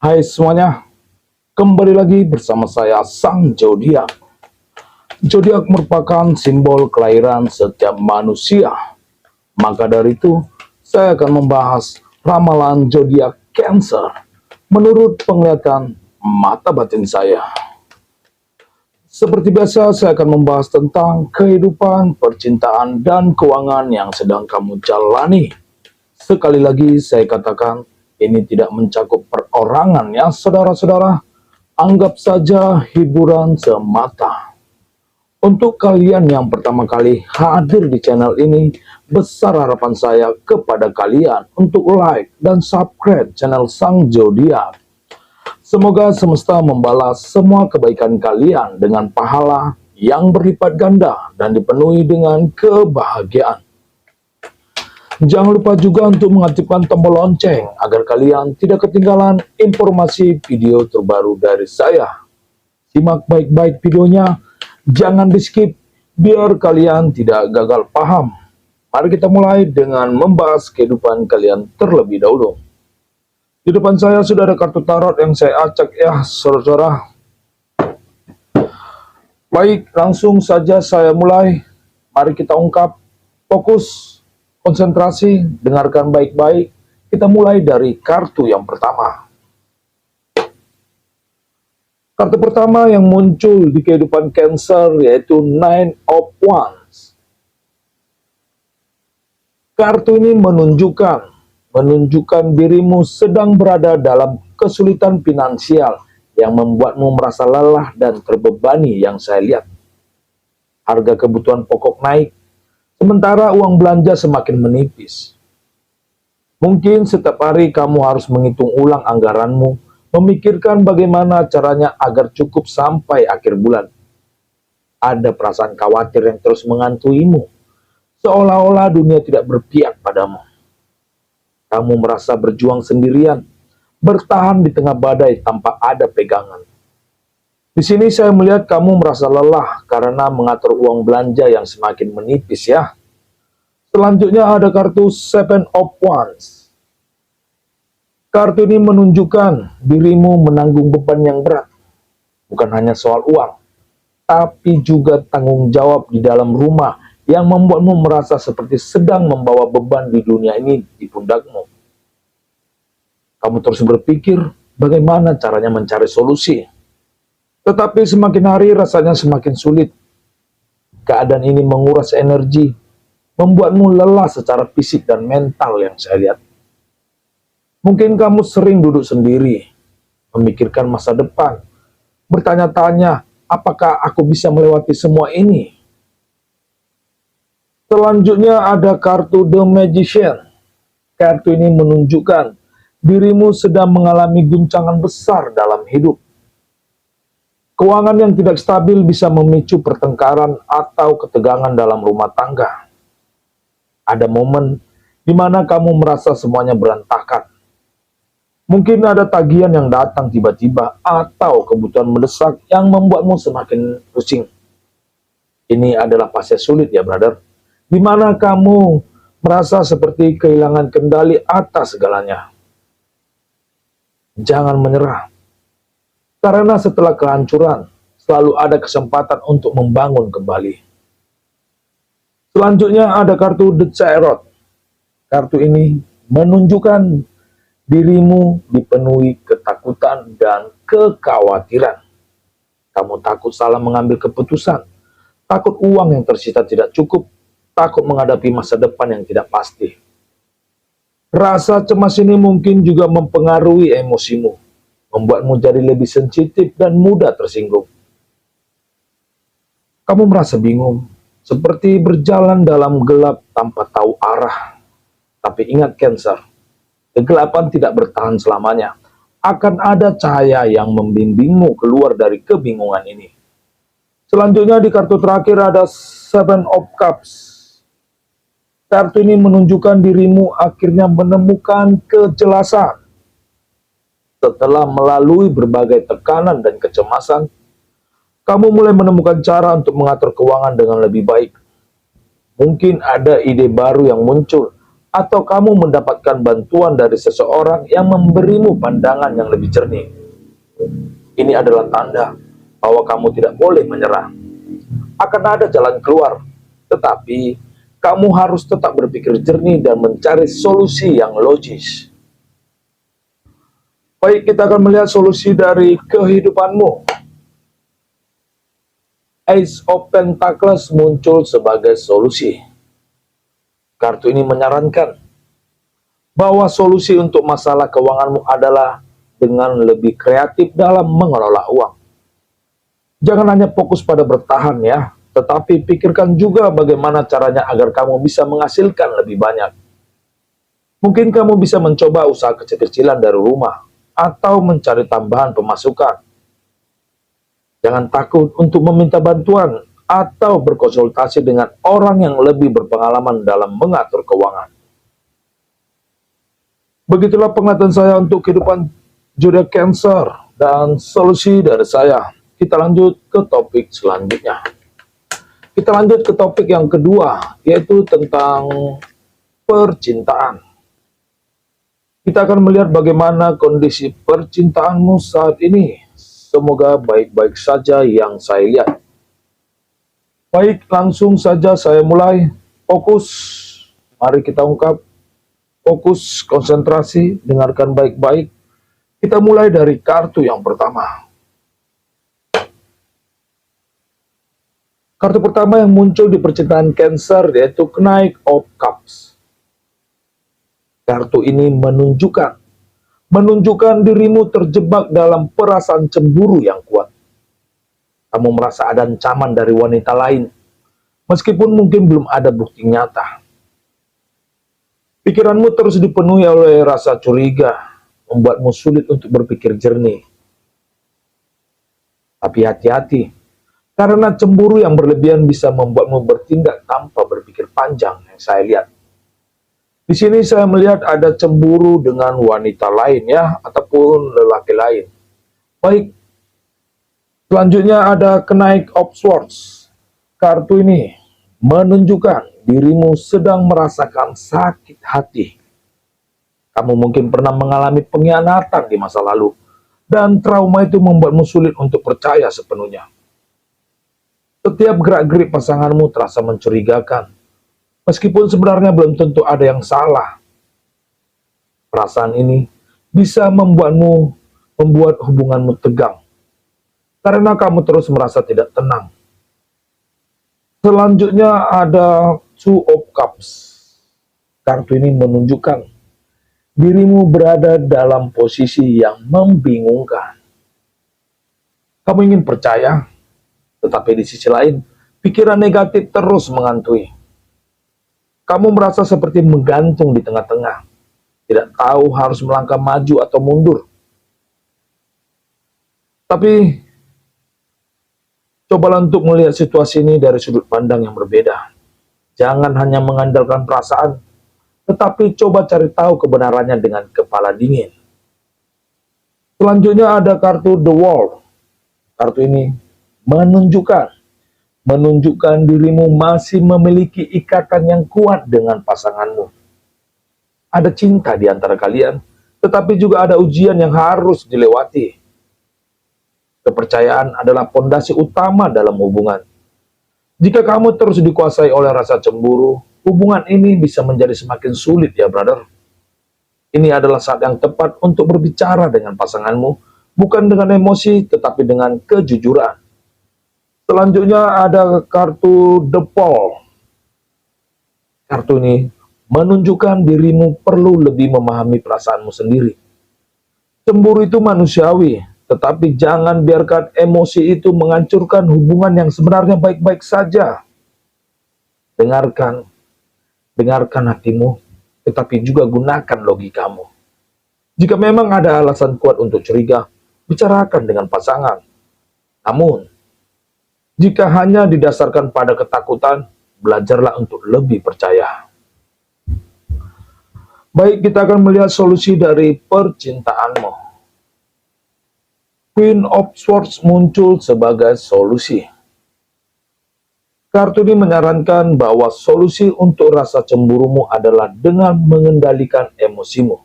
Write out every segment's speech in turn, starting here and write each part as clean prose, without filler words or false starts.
Hai semuanya, kembali lagi bersama saya Sang Zodiak. Zodiak merupakan simbol kelahiran setiap manusia. Maka dari itu, saya akan membahas ramalan zodiak Cancer menurut penglihatan mata batin saya. Seperti biasa, saya akan membahas tentang kehidupan, percintaan, dan keuangan yang sedang kamu jalani. Sekali lagi saya katakan, ini tidak mencakup perorangan ya saudara-saudara. Anggap saja hiburan semata. Untuk kalian yang pertama kali hadir di channel ini, besar harapan saya kepada kalian untuk like dan subscribe channel Sang Zodiak. Semoga semesta membalas semua kebaikan kalian dengan pahala yang berlipat ganda dan dipenuhi dengan kebahagiaan. Jangan lupa juga untuk mengaktifkan tombol lonceng agar kalian tidak ketinggalan informasi video terbaru dari saya. Simak baik-baik videonya, jangan di-skip biar kalian tidak gagal paham. Mari kita mulai dengan membahas kehidupan kalian terlebih dahulu. Di depan saya sudah ada kartu tarot yang saya acak ya saudara-saudara. Baik, langsung saja saya mulai. Mari kita ungkap, fokus, konsentrasi, dengarkan baik-baik. Kita mulai dari kartu yang pertama. Kartu pertama yang muncul di kehidupan Cancer yaitu Nine of Wands. Kartu ini menunjukkan dirimu sedang berada dalam kesulitan finansial yang membuatmu merasa lelah dan terbebani yang saya lihat. Harga kebutuhan pokok naik, sementara uang belanja semakin menipis. Mungkin setiap hari kamu harus menghitung ulang anggaranmu, memikirkan bagaimana caranya agar cukup sampai akhir bulan. Ada perasaan khawatir yang terus mengantuimu, seolah-olah dunia tidak berpihak padamu. Kamu merasa berjuang sendirian, bertahan di tengah badai tanpa ada pegangan. Di sini saya melihat kamu merasa lelah karena mengatur uang belanja yang semakin menipis ya. Selanjutnya ada kartu Seven of Wands. Kartu ini menunjukkan dirimu menanggung beban yang berat. Bukan hanya soal uang, tapi juga tanggung jawab di dalam rumah yang membuatmu merasa seperti sedang membawa beban di dunia ini di pundakmu. Kamu terus berpikir bagaimana caranya mencari solusi. Tetapi semakin hari rasanya semakin sulit. Keadaan ini menguras energi, membuatmu lelah secara fisik dan mental yang saya lihat. Mungkin kamu sering duduk sendiri, memikirkan masa depan, bertanya-tanya, apakah aku bisa melewati semua ini? Selanjutnya ada kartu The Magician. Kartu ini menunjukkan dirimu sedang mengalami guncangan besar dalam hidup. Keuangan yang tidak stabil bisa memicu pertengkaran atau ketegangan dalam rumah tangga. Ada momen di mana kamu merasa semuanya berantakan. Mungkin ada tagihan yang datang tiba-tiba atau kebutuhan mendesak yang membuatmu semakin pusing. Ini adalah fase sulit ya brother, di mana kamu merasa seperti kehilangan kendali atas segalanya. Jangan menyerah, karena setelah kehancuran selalu ada kesempatan untuk membangun kembali. Selanjutnya ada kartu The Chariot. Kartu ini menunjukkan dirimu dipenuhi ketakutan dan kekhawatiran. Kamu takut salah mengambil keputusan, takut uang yang tersisa tidak cukup, takut menghadapi masa depan yang tidak pasti. Rasa cemas ini mungkin juga mempengaruhi emosimu, membuatmu jadi lebih sensitif dan mudah tersinggung. Kamu merasa bingung, seperti berjalan dalam gelap tanpa tahu arah. Tapi ingat Cancer, kegelapan tidak bertahan selamanya. Akan ada cahaya yang membimbingmu keluar dari kebingungan ini. Selanjutnya di kartu terakhir ada Seven of Cups. Kartu ini menunjukkan dirimu akhirnya menemukan kejelasan. Setelah melalui berbagai tekanan dan kecemasan, kamu mulai menemukan cara untuk mengatur keuangan dengan lebih baik. Mungkin ada ide baru yang muncul, atau kamu mendapatkan bantuan dari seseorang yang memberimu pandangan yang lebih jernih. Ini adalah tanda bahwa kamu tidak boleh menyerah. Akan ada jalan keluar, tetapi kamu harus tetap berpikir jernih dan mencari solusi yang logis. Baik, kita akan melihat solusi dari kehidupanmu. Ace of Pentacles muncul sebagai solusi. Kartu ini menyarankan bahwa solusi untuk masalah keuanganmu adalah dengan lebih kreatif dalam mengelola uang. Jangan hanya fokus pada bertahan ya, tetapi pikirkan juga bagaimana caranya agar kamu bisa menghasilkan lebih banyak. Mungkin kamu bisa mencoba usaha kecil-kecilan dari rumah, atau mencari tambahan pemasukan. Jangan takut untuk meminta bantuan atau berkonsultasi dengan orang yang lebih berpengalaman dalam mengatur keuangan. Begitulah penglihatan saya untuk kehidupan zodiak Cancer dan solusi dari saya. Kita lanjut ke topik selanjutnya. Kita lanjut ke topik yang kedua, yaitu tentang percintaan. Kita akan melihat bagaimana kondisi percintaanmu saat ini. Semoga baik-baik saja yang saya lihat. Baik, langsung saja saya mulai. Fokus, mari kita ungkap. Fokus, konsentrasi, dengarkan baik-baik. Kita mulai dari kartu yang pertama. Kartu pertama yang muncul di percintaan Cancer yaitu Knight of Cups. Kartu ini menunjukkan dirimu terjebak dalam perasaan cemburu yang kuat. Kamu merasa ada ancaman dari wanita lain, meskipun mungkin belum ada bukti nyata. Pikiranmu terus dipenuhi oleh rasa curiga, membuatmu sulit untuk berpikir jernih. Tapi hati-hati, karena cemburu yang berlebihan bisa membuatmu bertindak tanpa berpikir panjang yang saya lihat. Di sini saya melihat ada cemburu dengan wanita lain ya, ataupun lelaki lain. Baik, selanjutnya ada Knight of Swords. Kartu ini menunjukkan dirimu sedang merasakan sakit hati. Kamu mungkin pernah mengalami pengkhianatan di masa lalu, dan trauma itu membuatmu sulit untuk percaya sepenuhnya. Setiap gerak-gerik pasanganmu terasa mencurigakan, meskipun sebenarnya belum tentu ada yang salah. Perasaan ini bisa membuat hubunganmu tegang, karena kamu terus merasa tidak tenang. Selanjutnya ada Two of Cups. Kartu ini menunjukkan dirimu berada dalam posisi yang membingungkan. Kamu ingin percaya, tetapi di sisi lain, pikiran negatif terus menghantui. Kamu merasa seperti menggantung di tengah-tengah, tidak tahu harus melangkah maju atau mundur. Tapi cobalah untuk melihat situasi ini dari sudut pandang yang berbeda. Jangan hanya mengandalkan perasaan, tetapi coba cari tahu kebenarannya dengan kepala dingin. Selanjutnya ada kartu The World. Kartu ini menunjukkan dirimu masih memiliki ikatan yang kuat dengan pasanganmu. Ada cinta di antara kalian, tetapi juga ada ujian yang harus dilewati. Kepercayaan adalah fondasi utama dalam hubungan. Jika kamu terus dikuasai oleh rasa cemburu, hubungan ini bisa menjadi semakin sulit ya brother. Ini adalah saat yang tepat untuk berbicara dengan pasanganmu, bukan dengan emosi, tetapi dengan kejujuran. Selanjutnya ada kartu The Fool. Kartu ini menunjukkan dirimu perlu lebih memahami perasaanmu sendiri. Cemburu itu manusiawi, tetapi jangan biarkan emosi itu menghancurkan hubungan yang sebenarnya baik-baik saja. Dengarkan hatimu, tetapi juga gunakan logikamu. Jika memang ada alasan kuat untuk curiga, bicarakan dengan pasangan. Namun, jika hanya didasarkan pada ketakutan, belajarlah untuk lebih percaya. Baik, kita akan melihat solusi dari percintaanmu. Queen of Swords muncul sebagai solusi. Kartu ini menyarankan bahwa solusi untuk rasa cemburumu adalah dengan mengendalikan emosimu.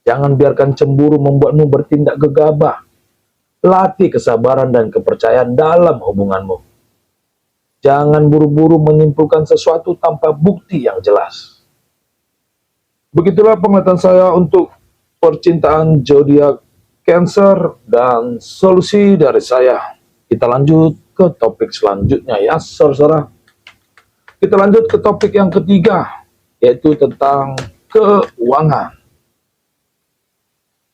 Jangan biarkan cemburu membuatmu bertindak gegabah. Latih kesabaran dan kepercayaan dalam hubunganmu. Jangan buru-buru menyimpulkan sesuatu tanpa bukti yang jelas. Begitulah penglihatan saya untuk percintaan zodiak Cancer dan solusi dari saya. Kita lanjut ke topik selanjutnya ya, saudara. Kita lanjut ke topik yang ketiga, yaitu tentang keuangan.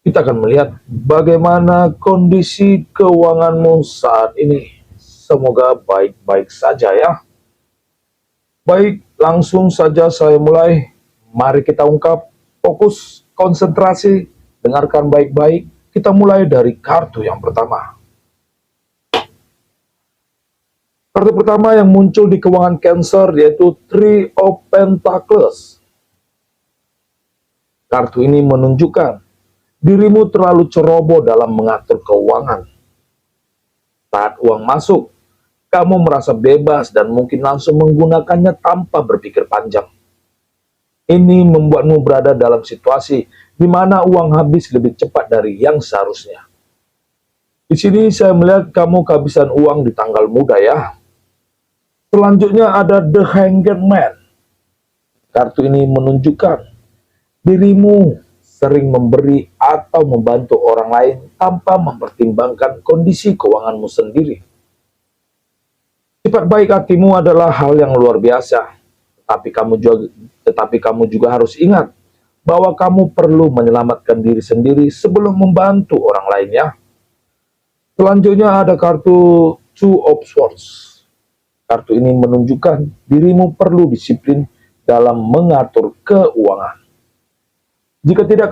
Kita akan melihat bagaimana kondisi keuanganmu saat ini. Semoga baik-baik saja ya. Baik, langsung saja saya mulai. Mari kita ungkap, fokus, konsentrasi, dengarkan baik-baik. Kita mulai dari kartu yang pertama. Kartu pertama yang muncul di keuangan Cancer yaitu Three of Pentacles. Kartu ini menunjukkan dirimu terlalu ceroboh dalam mengatur keuangan. Saat uang masuk, kamu merasa bebas dan mungkin langsung menggunakannya tanpa berpikir panjang. Ini membuatmu berada dalam situasi di mana uang habis lebih cepat dari yang seharusnya. Di sini saya melihat kamu kehabisan uang di tanggal muda ya. Selanjutnya ada The Hanged Man. Kartu ini menunjukkan dirimu sering memberi atau membantu orang lain tanpa mempertimbangkan kondisi keuanganmu sendiri. Sifat baik hatimu adalah hal yang luar biasa, tetapi kamu juga harus ingat bahwa kamu perlu menyelamatkan diri sendiri sebelum membantu orang lainnya. Selanjutnya ada kartu Two of Swords. Kartu ini menunjukkan dirimu perlu disiplin dalam mengatur keuangan. Jika tidak,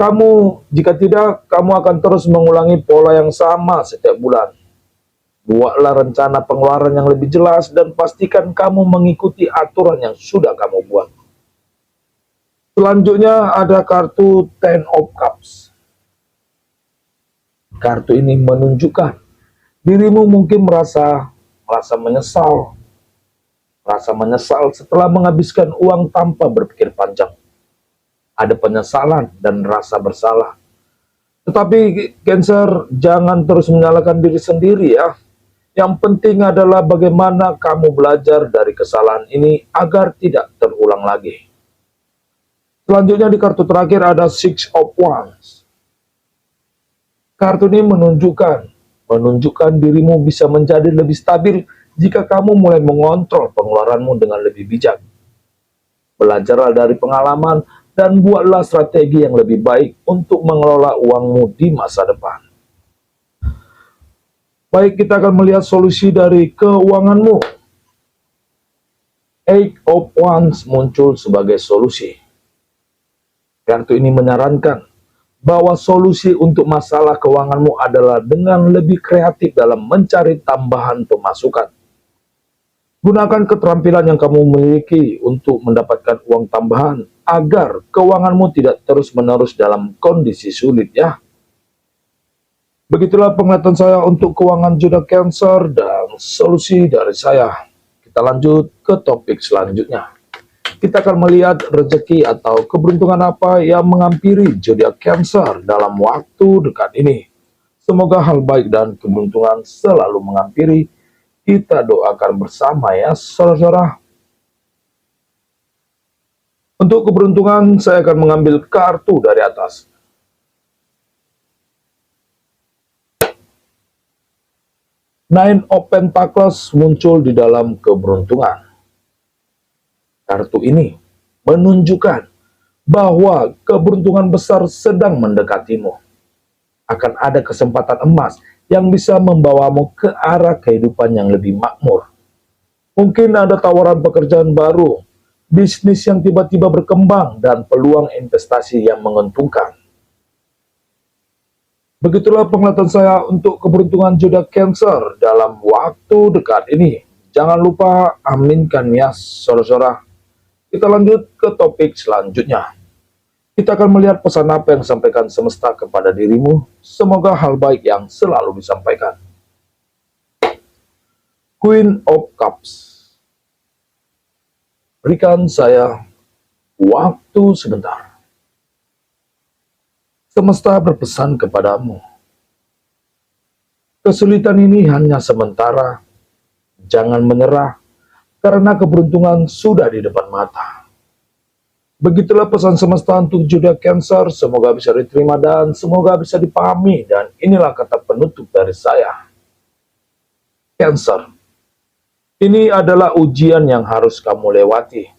kamu akan terus mengulangi pola yang sama setiap bulan. Buatlah rencana pengeluaran yang lebih jelas dan pastikan kamu mengikuti aturan yang sudah kamu buat. Selanjutnya ada kartu Ten of Cups. Kartu ini menunjukkan dirimu mungkin merasa menyesal setelah menghabiskan uang tanpa berpikir panjang. Ada penyesalan dan rasa bersalah. Tetapi Cancer, jangan terus menyalahkan diri sendiri ya. Yang penting adalah bagaimana kamu belajar dari kesalahan ini agar tidak terulang lagi. Selanjutnya di kartu terakhir ada Six of Wands. Kartu ini menunjukkan dirimu bisa menjadi lebih stabil jika kamu mulai mengontrol pengeluaranmu dengan lebih bijak. Belajarlah dari pengalaman dan buatlah strategi yang lebih baik untuk mengelola uangmu di masa depan. Baik, kita akan melihat solusi dari keuanganmu. Eight of Wands muncul sebagai solusi. Kartu ini menyarankan bahwa solusi untuk masalah keuanganmu adalah dengan lebih kreatif dalam mencari tambahan pemasukan. Gunakan keterampilan yang kamu miliki untuk mendapatkan uang tambahan agar keuanganmu tidak terus-menerus dalam kondisi sulit ya. Begitulah penglihatan saya untuk keuangan zodiak Cancer dan solusi dari saya. Kita lanjut ke topik selanjutnya. Kita akan melihat rezeki atau keberuntungan apa yang menghampiri zodiak Cancer dalam waktu dekat ini. Semoga hal baik dan keberuntungan selalu menghampiri. Kita doakan bersama ya, saudara-saudara. Untuk keberuntungan, saya akan mengambil kartu dari atas. Nine of Pentacles muncul di dalam keberuntungan. Kartu ini menunjukkan bahwa keberuntungan besar sedang mendekatimu. Akan ada kesempatan emas yang bisa membawamu ke arah kehidupan yang lebih makmur. Mungkin ada tawaran pekerjaan baru, bisnis yang tiba-tiba berkembang, dan peluang investasi yang menguntungkan. Begitulah penglihatan saya untuk keberuntungan zodiak Cancer dalam waktu dekat ini. Jangan lupa aminkan ya, saudara-saudara. Kita lanjut ke topik selanjutnya. Kita akan melihat pesan apa yang disampaikan semesta kepada dirimu. Semoga hal baik yang selalu disampaikan. Queen of Cups. Berikan saya waktu sebentar. Semesta berpesan kepadamu. Kesulitan ini hanya sementara. Jangan menyerah, karena keberuntungan sudah di depan mata. Begitulah pesan semesta untuk zodiak Cancer. Semoga bisa diterima dan semoga bisa dipahami. Dan inilah kata penutup dari saya. Cancer. Ini adalah ujian yang harus kamu lewati.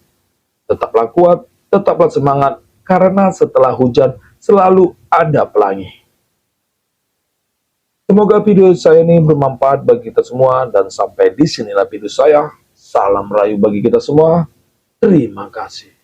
Tetaplah kuat, tetaplah semangat, karena setelah hujan selalu ada pelangi. Semoga video saya ini bermanfaat bagi kita semua, dan sampai di sinilah video saya. Salam rayu bagi kita semua. Terima kasih.